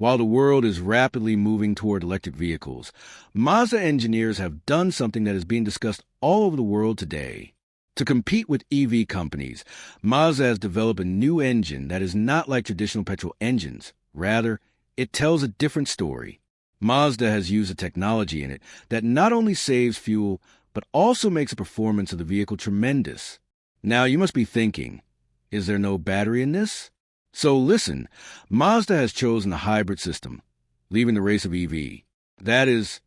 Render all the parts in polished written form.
While the world is rapidly moving toward electric vehicles, Mazda engineers have done something that is being discussed all over the world today. To compete with EV companies, Mazda has developed a new engine that is not like traditional petrol engines. Rather, it tells a different story. Mazda has used a technology in it that not only saves fuel, but also makes the performance of the vehicle tremendous. Now, you must be thinking, is there no battery in this? So listen, Mazda has chosen a hybrid system, leaving the race of EV. That is,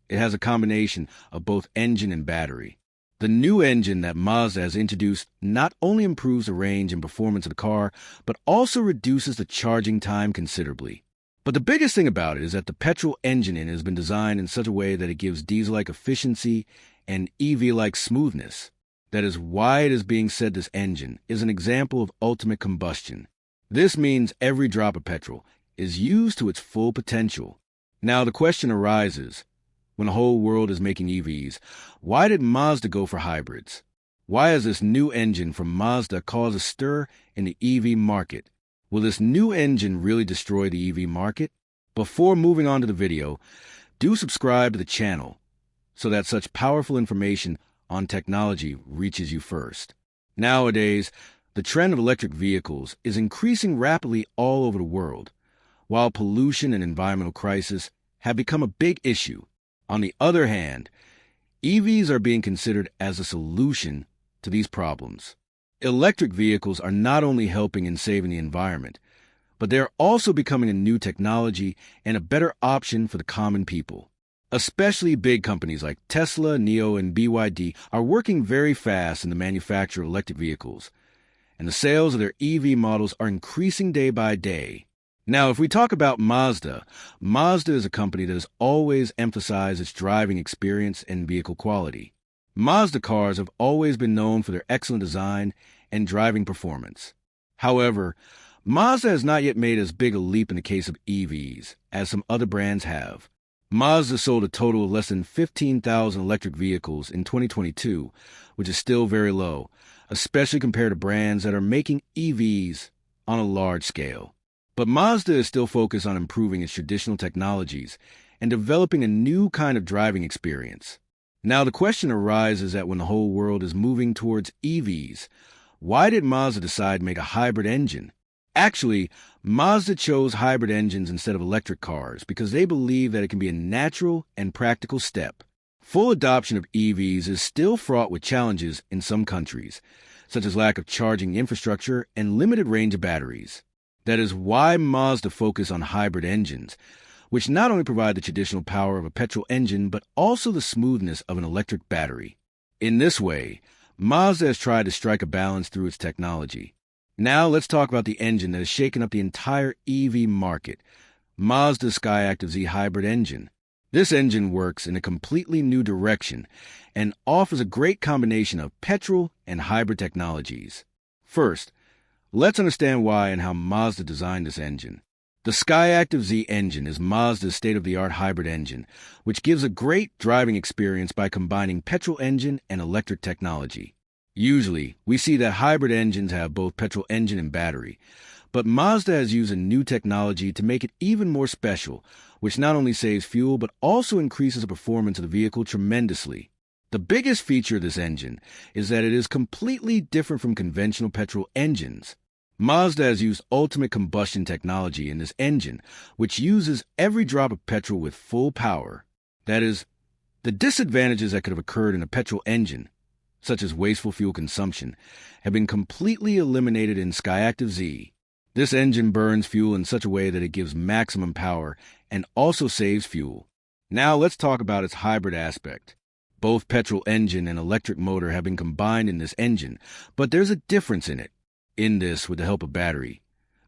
it has a combination of both engine and battery. The new engine that Mazda has introduced not only improves the range and performance of the car, but also reduces the charging time considerably. But the biggest thing about it is that the petrol engine in it has been designed in such a way that it gives diesel-like efficiency and EV-like smoothness. That is why it is being said this engine is an example of ultimate combustion. This means every drop of petrol is used to its full potential. Now the question arises, when the whole world is making EVs, why did Mazda go for hybrids? Why has this new engine from Mazda caused a stir in the EV market? Will this new engine really destroy the EV market? Before moving on to the video, do subscribe to the channel so that such powerful information on technology reaches you first. Nowadays, the trend of electric vehicles is increasing rapidly all over the world, while pollution and environmental crisis have become a big issue. On the other hand, EVs are being considered as a solution to these problems. Electric vehicles are not only helping in saving the environment, but they are also becoming a new technology and a better option for the common people. Especially big companies like Tesla, NIO, and BYD are working very fast in the manufacture of electric vehicles, and the sales of their EV models are increasing day by day. Now, if we talk about Mazda, Mazda is a company that has always emphasized its driving experience and vehicle quality. Mazda cars have always been known for their excellent design and driving performance. However, Mazda has not yet made as big a leap in the case of EVs as some other brands have. Mazda sold a total of less than 15,000 electric vehicles in 2022, which is still very low, especially compared to brands that are making EVs on a large scale. But Mazda is still focused on improving its traditional technologies and developing a new kind of driving experience. Now the question arises that when the whole world is moving towards EVs, why did Mazda decide to make a hybrid engine? Actually, Mazda chose hybrid engines instead of electric cars because they believe that it can be a natural and practical step. Full adoption of EVs is still fraught with challenges in some countries, such as lack of charging infrastructure and limited range of batteries. That is why Mazda focused on hybrid engines, which not only provide the traditional power of a petrol engine, but also the smoothness of an electric battery. In this way, Mazda has tried to strike a balance through its technology. Now let's talk about the engine that has shaken up the entire EV market, Mazda's Skyactiv Z hybrid engine. This engine works in a completely new direction and offers a great combination of petrol and hybrid technologies. First, let's understand why and how Mazda designed this engine. The Skyactiv Z engine is Mazda's state-of-the-art hybrid engine, which gives a great driving experience by combining petrol engine and electric technology. Usually, we see that hybrid engines have both petrol engine and battery, but Mazda has used a new technology to make it even more special, which not only saves fuel but also increases the performance of the vehicle tremendously. The biggest feature of this engine is that it is completely different from conventional petrol engines. Mazda has used ultimate combustion technology in this engine, which uses every drop of petrol with full power. That is, the disadvantages that could have occurred in a petrol engine, such as wasteful fuel consumption, have been completely eliminated in Skyactiv Z. This engine burns fuel in such a way that it gives maximum power and also saves fuel. Now let's talk about its hybrid aspect. Both petrol engine and electric motor have been combined in this engine, but there's a difference in it. In this, with the help of battery,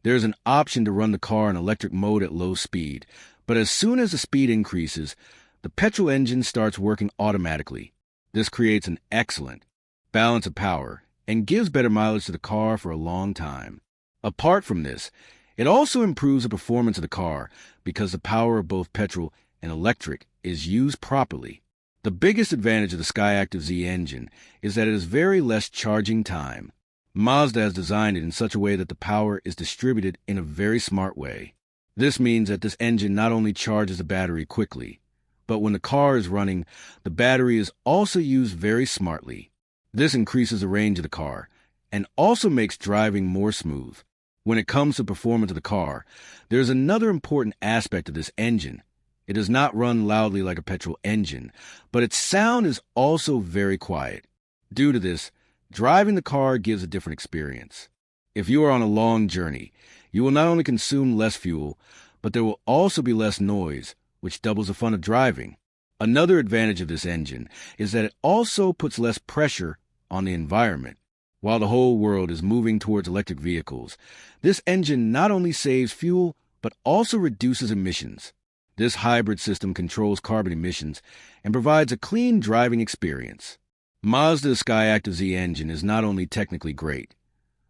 there's an option to run the car in electric mode at low speed, but as soon as the speed increases, the petrol engine starts working automatically. This creates an excellent balance of power and gives better mileage to the car for a long time. Apart from this, it also improves the performance of the car because the power of both petrol and electric is used properly. The biggest advantage of the Skyactiv Z engine is that it has very less charging time. Mazda has designed it in such a way that the power is distributed in a very smart way. This means that this engine not only charges the battery quickly, but when the car is running, the battery is also used very smartly. This increases the range of the car and also makes driving more smooth. When it comes to performance of the car, there's another important aspect of this engine. It does not run loudly like a petrol engine, but its sound is also very quiet. Due to this, driving the car gives a different experience. If you are on a long journey, you will not only consume less fuel, but there will also be less noise, which doubles the fun of driving. Another advantage of this engine is that it also puts less pressure on the environment. While the whole world is moving towards electric vehicles, this engine not only saves fuel, but also reduces emissions. This hybrid system controls carbon emissions and provides a clean driving experience. Mazda's Skyactiv Z engine is not only technically great,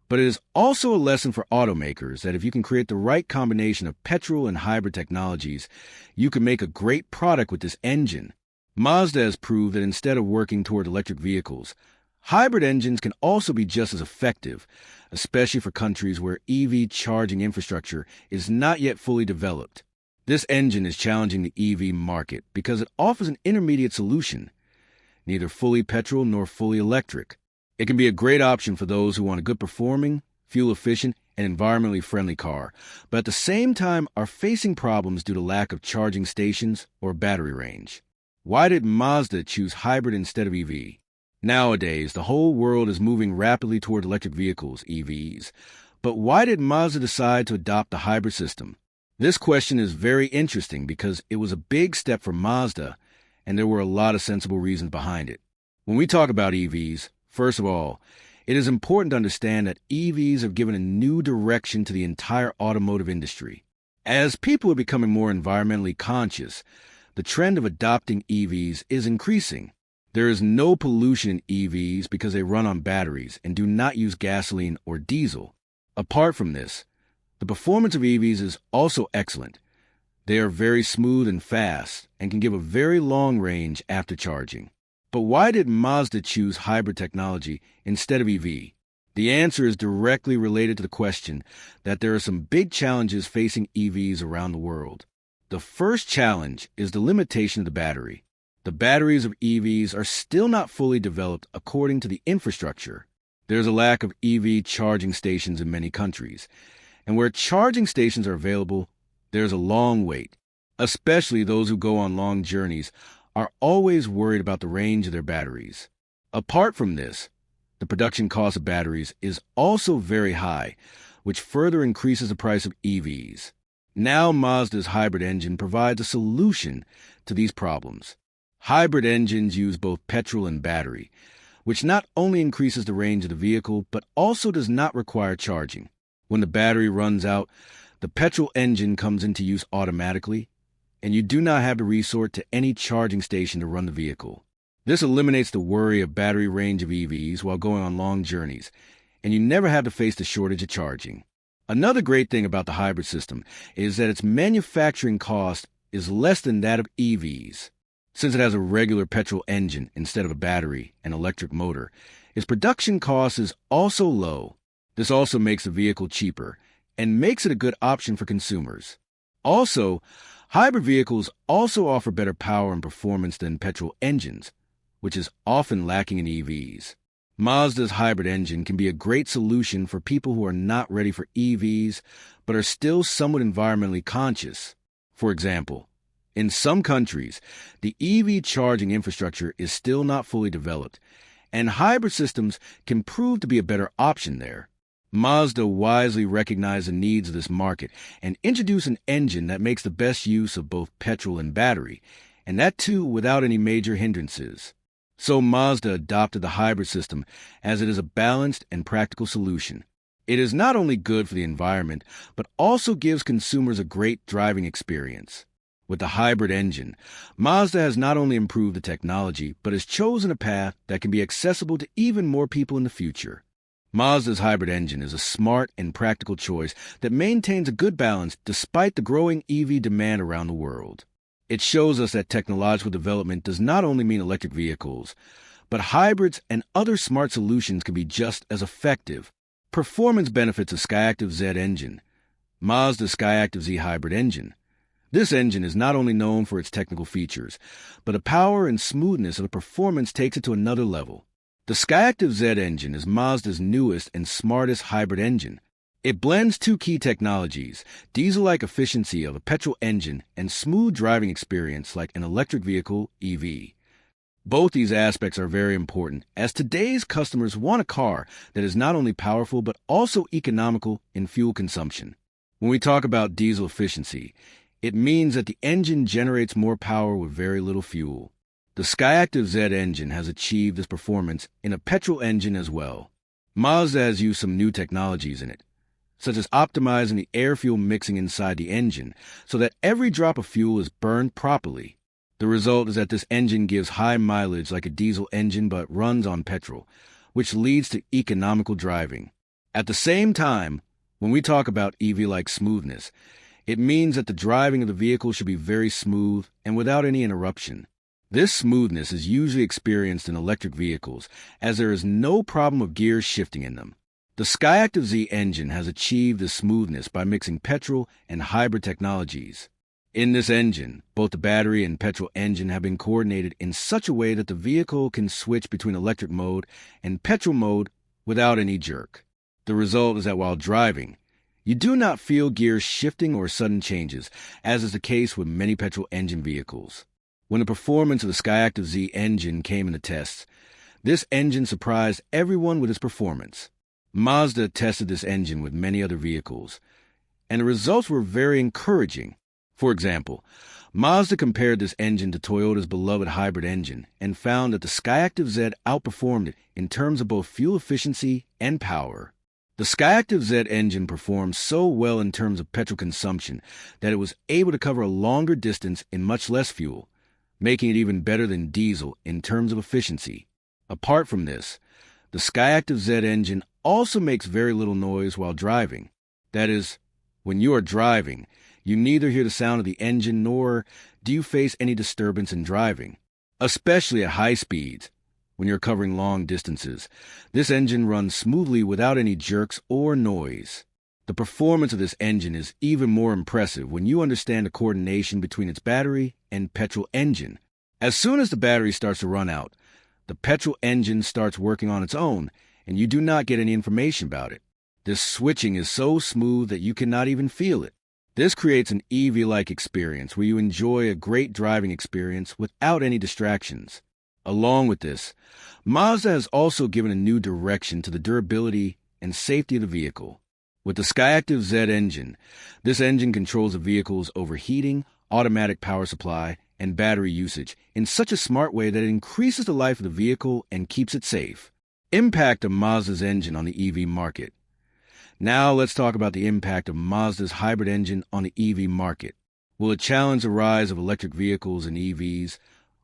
but it is also a lesson for automakers that if you can create the right combination of petrol and hybrid technologies, you can make a great product with this engine. Mazda has proved that instead of working toward electric vehicles, hybrid engines can also be just as effective, especially for countries where EV charging infrastructure is not yet fully developed. This engine is challenging the EV market because it offers an intermediate solution, neither fully petrol nor fully electric. It can be a great option for those who want a good performing, fuel-efficient, and environmentally friendly car, but at the same time are facing problems due to lack of charging stations or battery range. Why did Mazda choose hybrid instead of EV? Nowadays, the whole world is moving rapidly toward electric vehicles, EVs. But why did Mazda decide to adopt the hybrid system? This question is very interesting because it was a big step for Mazda, and there were a lot of sensible reasons behind it. When we talk about EVs, first of all, it is important to understand that EVs have given a new direction to the entire automotive industry. As people are becoming more environmentally conscious, the trend of adopting EVs is increasing. There is no pollution in EVs because they run on batteries and do not use gasoline or diesel. Apart from this, the performance of EVs is also excellent. They are very smooth and fast and can give a very long range after charging. But why did Mazda choose hybrid technology instead of EV? The answer is directly related to the question that there are some big challenges facing EVs around the world. The first challenge is the limitation of the battery. The batteries of EVs are still not fully developed according to the infrastructure. There's a lack of EV charging stations in many countries, and where charging stations are available, there's a long wait. Especially those who go on long journeys are always worried about the range of their batteries. Apart from this, the production cost of batteries is also very high, which further increases the price of EVs. Now Mazda's hybrid engine provides a solution to these problems. Hybrid engines use both petrol and battery, which not only increases the range of the vehicle, but also does not require charging. When the battery runs out, the petrol engine comes into use automatically, and you do not have to resort to any charging station to run the vehicle. This eliminates the worry of battery range of EVs while going on long journeys, and you never have to face the shortage of charging. Another great thing about the hybrid system is that its manufacturing cost is less than that of EVs. Since it has a regular petrol engine instead of a battery and electric motor, its production cost is also low. This also makes the vehicle cheaper and makes it a good option for consumers. Also, hybrid vehicles also offer better power and performance than petrol engines, which is often lacking in EVs. Mazda's hybrid engine can be a great solution for people who are not ready for EVs but are still somewhat environmentally conscious. For example, in some countries, the EV charging infrastructure is still not fully developed, and hybrid systems can prove to be a better option there. Mazda wisely recognized the needs of this market and introduced an engine that makes the best use of both petrol and battery, and that too without any major hindrances. So Mazda adopted the hybrid system as it is a balanced and practical solution. It is not only good for the environment, but also gives consumers a great driving experience. With the hybrid engine, Mazda has not only improved the technology, but has chosen a path that can be accessible to even more people in the future. Mazda's hybrid engine is a smart and practical choice that maintains a good balance despite the growing EV demand around the world. It shows us that technological development does not only mean electric vehicles, but hybrids and other smart solutions can be just as effective. Performance benefits of Skyactiv Z engine. Mazda's Skyactiv Z hybrid engine. This engine is not only known for its technical features, but the power and smoothness of the performance takes it to another level. The Skyactiv Z engine is Mazda's newest and smartest hybrid engine. It blends two key technologies, diesel-like efficiency of a petrol engine and smooth driving experience like an electric vehicle EV. Both these aspects are very important, as today's customers want a car that is not only powerful but also economical in fuel consumption. When we talk about diesel efficiency, it means that the engine generates more power with very little fuel. The Skyactiv Z engine has achieved this performance in a petrol engine as well. Mazda has used some new technologies in it, such as optimizing the air-fuel mixing inside the engine so that every drop of fuel is burned properly. The result is that this engine gives high mileage like a diesel engine but runs on petrol, which leads to economical driving. At the same time, when we talk about EV-like smoothness, it means that the driving of the vehicle should be very smooth and without any interruption. This smoothness is usually experienced in electric vehicles, as there is no problem of gears shifting in them. The Skyactiv Z engine has achieved this smoothness by mixing petrol and hybrid technologies. In this engine, both the battery and petrol engine have been coordinated in such a way that the vehicle can switch between electric mode and petrol mode without any jerk. The result is that while driving, you do not feel gears shifting or sudden changes, as is the case with many petrol engine vehicles. When the performance of the Skyactiv Z engine came into tests, this engine surprised everyone with its performance. Mazda tested this engine with many other vehicles, and the results were very encouraging. For example, Mazda compared this engine to Toyota's beloved hybrid engine and found that the Skyactiv Z outperformed it in terms of both fuel efficiency and power. The Skyactiv Z engine performed so well in terms of petrol consumption that it was able to cover a longer distance in much less fuel, making it even better than diesel in terms of efficiency. Apart from this, the Skyactiv Z engine also makes very little noise while driving. That is, when you are driving, you neither hear the sound of the engine nor do you face any disturbance in driving, especially at high speeds. When you're covering long distances, this engine runs smoothly without any jerks or noise. The performance of this engine is even more impressive when you understand the coordination between its battery and petrol engine. As soon as the battery starts to run out, the petrol engine starts working on its own, and you do not get any information about it. This switching is so smooth that you cannot even feel it. This creates an EV-like experience where you enjoy a great driving experience without any distractions. Along with this, Mazda has also given a new direction to the durability and safety of the vehicle. With the Skyactiv Z engine, this engine controls the vehicle's overheating, automatic power supply, and battery usage in such a smart way that it increases the life of the vehicle and keeps it safe. Impact of Mazda's engine on the EV market. Now let's talk about the impact of Mazda's hybrid engine on the EV market. Will it challenge the rise of electric vehicles and EVs,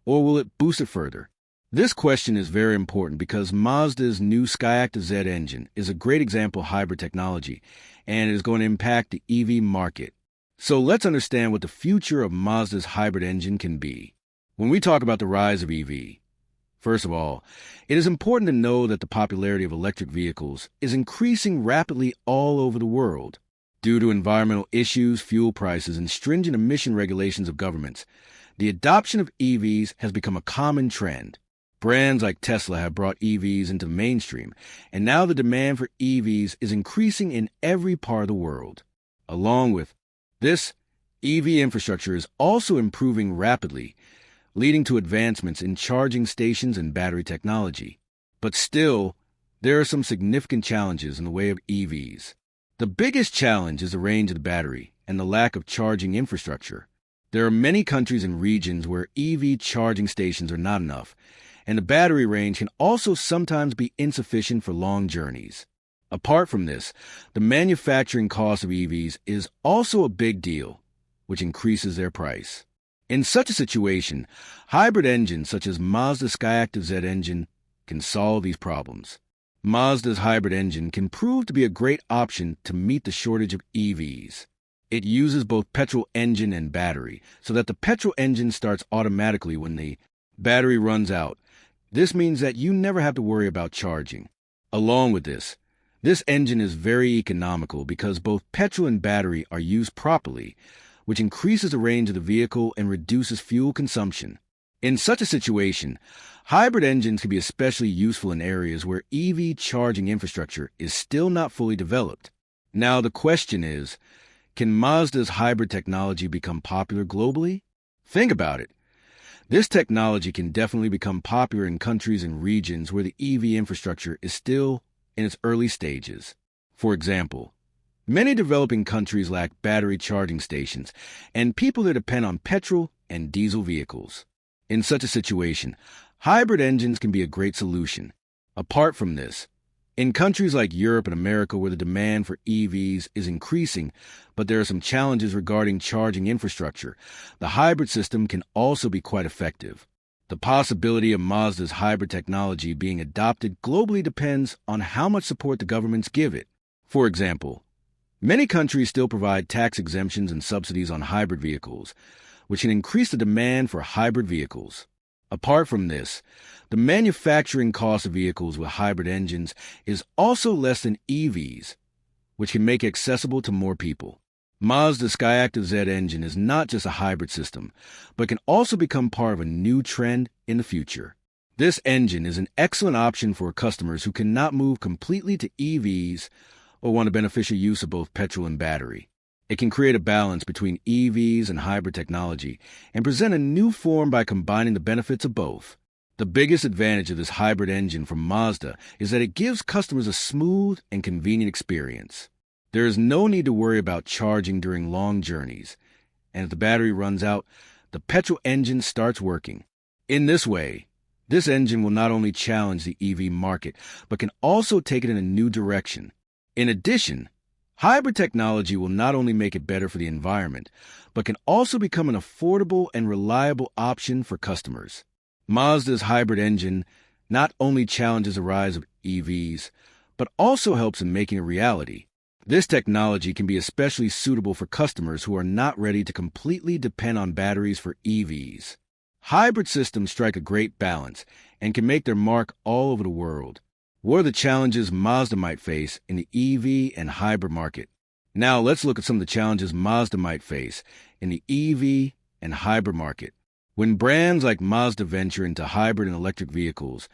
or will it boost it further? This question is very important because Mazda's new Skyactiv Z engine is a great example of hybrid technology, and it is going to impact the EV market. So let's understand what the future of Mazda's hybrid engine can be. When we talk about the rise of EV, first of all, it is important to know that the popularity of electric vehicles is increasing rapidly all over the world. Due to environmental issues, fuel prices, and stringent emission regulations of governments, the adoption of EVs has become a common trend. Brands like Tesla have brought EVs into the mainstream, and now the demand for EVs is increasing in every part of the world. Along with this, EV infrastructure is also improving rapidly, leading to advancements in charging stations and battery technology. But still, there are some significant challenges in the way of EVs. The biggest challenge is the range of the battery and the lack of charging infrastructure. There are many countries and regions where EV charging stations are not enough, and the battery range can also sometimes be insufficient for long journeys. Apart from this, the manufacturing cost of EVs is also a big deal, which increases their price. In such a situation, hybrid engines such as Mazda's Skyactiv Z engine can solve these problems. Mazda's hybrid engine can prove to be a great option to meet the shortage of EVs. It uses both petrol engine and battery, so that the petrol engine starts automatically when the battery runs out. This means that you never have to worry about charging. Along with this, This engine is very economical because both petrol and battery are used properly, which increases the range of the vehicle and reduces fuel consumption. In such a situation, hybrid engines can be especially useful in areas where EV charging infrastructure is still not fully developed. Now the question is, can Mazda's hybrid technology become popular globally? Think about it. This technology can definitely become popular in countries and regions where the EV infrastructure is still in its early stages. For example, many developing countries lack battery charging stations and people that depend on petrol and diesel vehicles. In such a situation, hybrid engines can be a great solution. Apart from this, in countries like Europe and America where the demand for EVs is increasing, but there are some challenges regarding charging infrastructure, the hybrid system can also be quite effective. The possibility of Mazda's hybrid technology being adopted globally depends on how much support the governments give it. For example, many countries still provide tax exemptions and subsidies on hybrid vehicles, which can increase the demand for hybrid vehicles. Apart from this, the manufacturing cost of vehicles with hybrid engines is also less than EVs, which can make it accessible to more people. Mazda's Skyactiv Z engine is not just a hybrid system, but can also become part of a new trend in the future. This engine is an excellent option for customers who cannot move completely to EVs or want a beneficial use of both petrol and battery. It can create a balance between EVs and hybrid technology and present a new form by combining the benefits of both. The biggest advantage of this hybrid engine from Mazda is that it gives customers a smooth and convenient experience. There is no need to worry about charging during long journeys, and if the battery runs out, the petrol engine starts working. In this way, this engine will not only challenge the EV market, but can also take it in a new direction. In addition, hybrid technology will not only make it better for the environment, but can also become an affordable and reliable option for customers. Mazda's hybrid engine not only challenges the rise of EVs, but also helps in making a reality. This technology can be especially suitable for customers who are not ready to completely depend on batteries for EVs. Hybrid systems strike a great balance and can make their mark all over the world. What are the challenges Mazda might face in the EV and hybrid market? Now let's look at some of the challenges Mazda might face in the EV and hybrid market. When brands like Mazda venture into hybrid and electric vehicles,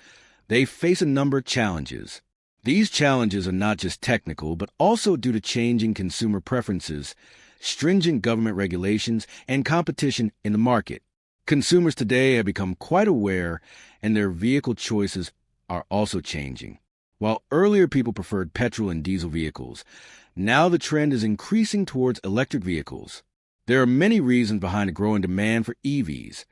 they face a number of challenges. These challenges are not just technical, but also due to changing consumer preferences, stringent government regulations, and competition in the market. Consumers today have become quite aware, and their vehicle choices are also changing. While earlier people preferred petrol and diesel vehicles, now the trend is increasing towards electric vehicles. There are many reasons behind the growing demand for EVs: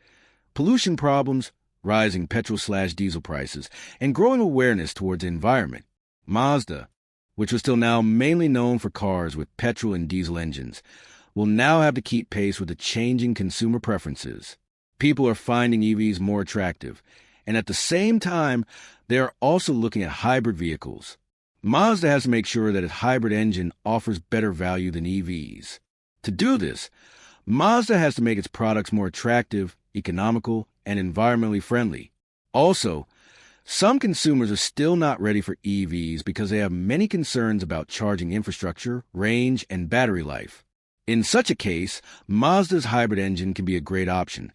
pollution problems, rising petrol/diesel prices, and growing awareness towards the environment. Mazda, which was till now mainly known for cars with petrol and diesel engines, will now have to keep pace with the changing consumer preferences. People are finding EVs more attractive, and at the same time, they are also looking at hybrid vehicles. Mazda has to make sure that its hybrid engine offers better value than EVs. To do this, Mazda has to make its products more attractive, economical, and environmentally friendly. Also, some consumers are still not ready for EVs because they have many concerns about charging infrastructure, range, and battery life. In such a case, Mazda's hybrid engine can be a great option,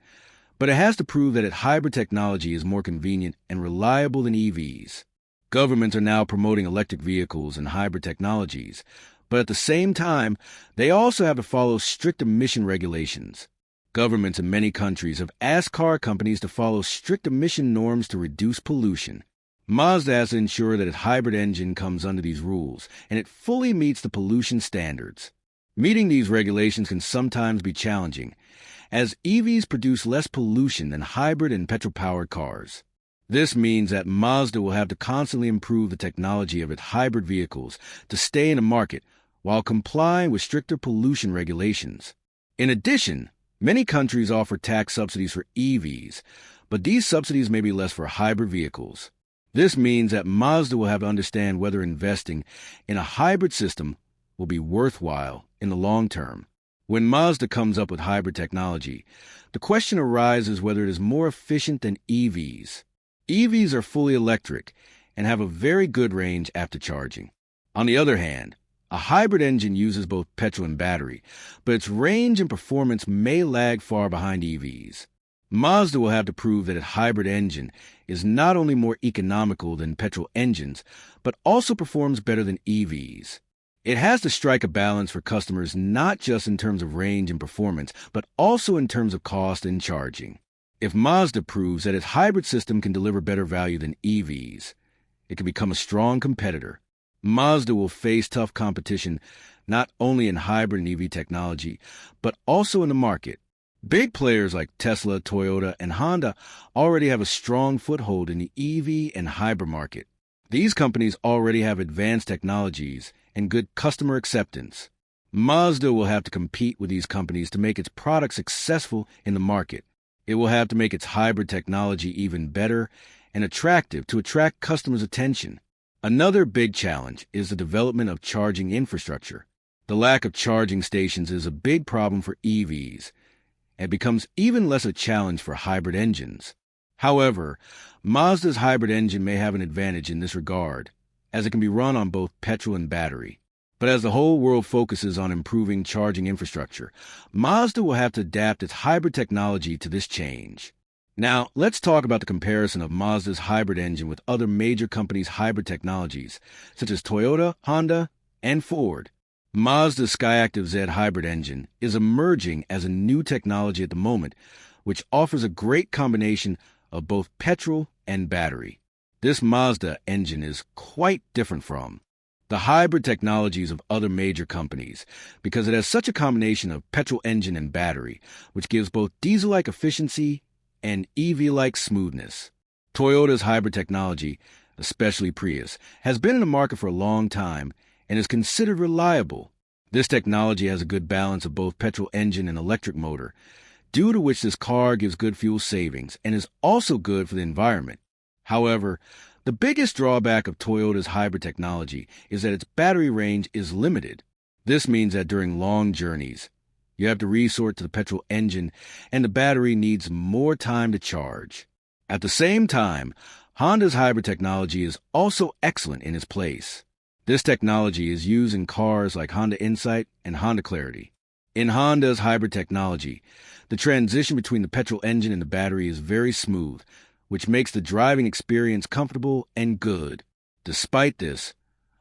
but it has to prove that its hybrid technology is more convenient and reliable than EVs. Governments are now promoting electric vehicles and hybrid technologies, but at the same time, they also have to follow strict emission regulations. Governments in many countries have asked car companies to follow strict emission norms to reduce pollution. Mazda has to ensure that its hybrid engine comes under these rules, and it fully meets the pollution standards. Meeting these regulations can sometimes be challenging, as EVs produce less pollution than hybrid and petrol-powered cars. This means that Mazda will have to constantly improve the technology of its hybrid vehicles to stay in the market while complying with stricter pollution regulations. In addition, many countries offer tax subsidies for EVs, but these subsidies may be less for hybrid vehicles. This means that Mazda will have to understand whether investing in a hybrid system will be worthwhile in the long term. When Mazda comes up with hybrid technology, the question arises whether it is more efficient than EVs. EVs are fully electric and have a very good range after charging. On the other hand, a hybrid engine uses both petrol and battery, but its range and performance may lag far behind EVs. Mazda will have to prove that its hybrid engine is not only more economical than petrol engines, but also performs better than EVs. It has to strike a balance for customers not just in terms of range and performance, but also in terms of cost and charging. If Mazda proves that its hybrid system can deliver better value than EVs, it can become a strong competitor. Mazda will face tough competition not only in hybrid and EV technology, but also in the market. Big players like Tesla, Toyota, and Honda already have a strong foothold in the EV and hybrid market. These companies already have advanced technologies and good customer acceptance. Mazda will have to compete with these companies to make its products successful in the market. It will have to make its hybrid technology even better and attractive to attract customers' attention. Another big challenge is the development of charging infrastructure. The lack of charging stations is a big problem for EVs and becomes even less a challenge for hybrid engines. However, Mazda's hybrid engine may have an advantage in this regard, as it can be run on both petrol and battery. But as the whole world focuses on improving charging infrastructure, Mazda will have to adapt its hybrid technology to this change. Now, let's talk about the comparison of Mazda's hybrid engine with other major companies' hybrid technologies, such as Toyota, Honda, and Ford. Mazda's Skyactiv Z hybrid engine is emerging as a new technology at the moment, which offers a great combination of both petrol and battery. This Mazda engine is quite different from the hybrid technologies of other major companies because it has such a combination of petrol engine and battery, which gives both diesel-like efficiency and EV-like smoothness. Toyota's hybrid technology, especially Prius, has been in the market for a long time and is considered reliable. This technology has a good balance of both petrol engine and electric motor, due to which this car gives good fuel savings and is also good for the environment. However, the biggest drawback of Toyota's hybrid technology is that its battery range is limited. This means that during long journeys, you have to resort to the petrol engine and the battery needs more time to charge. At the same time, Honda's hybrid technology is also excellent in its place. This technology is used in cars like Honda Insight and Honda Clarity. In Honda's hybrid technology, the transition between the petrol engine and the battery is very smooth, which makes the driving experience comfortable and good. Despite this,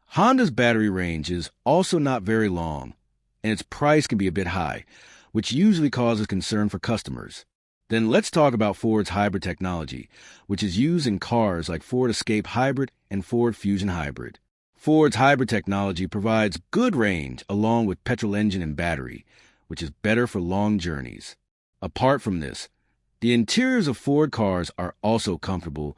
Honda's battery range is also not very long, and its price can be a bit high, which usually causes concern for customers. Then let's talk about Ford's hybrid technology, which is used in cars like Ford Escape Hybrid and Ford Fusion Hybrid. Ford's hybrid technology provides good range along with petrol engine and battery, which is better for long journeys. Apart from this, the interiors of Ford cars are also comfortable,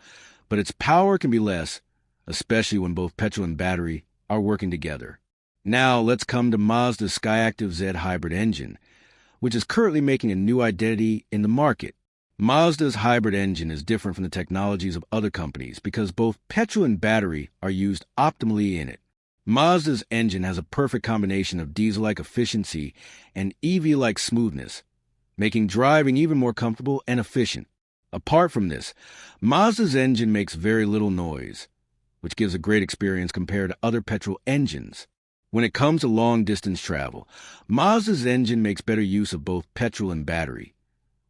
but its power can be less, especially when both petrol and battery are working together. Now let's come to Mazda's Skyactiv Z hybrid engine, which is currently making a new identity in the market. Mazda's hybrid engine is different from the technologies of other companies because both petrol and battery are used optimally in it. Mazda's engine has a perfect combination of diesel-like efficiency and EV-like smoothness, making driving even more comfortable and efficient. Apart from this, Mazda's engine makes very little noise, which gives a great experience compared to other petrol engines. When it comes to long-distance travel, Mazda's engine makes better use of both petrol and battery,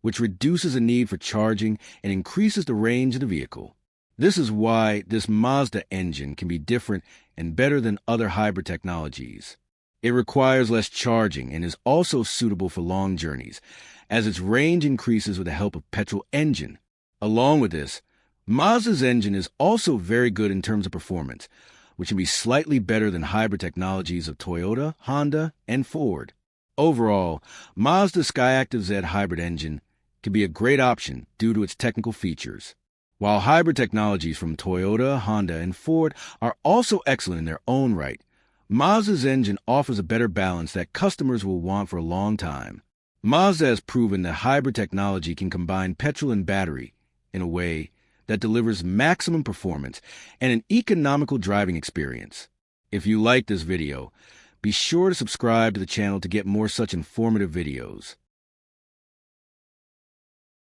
which reduces the need for charging and increases the range of the vehicle. This is why this Mazda engine can be different and better than other hybrid technologies. It requires less charging and is also suitable for long journeys, as its range increases with the help of petrol engine. Along with this, Mazda's engine is also very good in terms of performance, which can be slightly better than hybrid technologies of Toyota, Honda, and Ford. Overall, Mazda's Skyactiv Z hybrid engine can be a great option due to its technical features. While hybrid technologies from Toyota, Honda, and Ford are also excellent in their own right, Mazda's engine offers a better balance that customers will want for a long time. Mazda has proven that hybrid technology can combine petrol and battery in a way that delivers maximum performance and an economical driving experience. If you like this video, be sure to subscribe to the channel to get more such informative videos.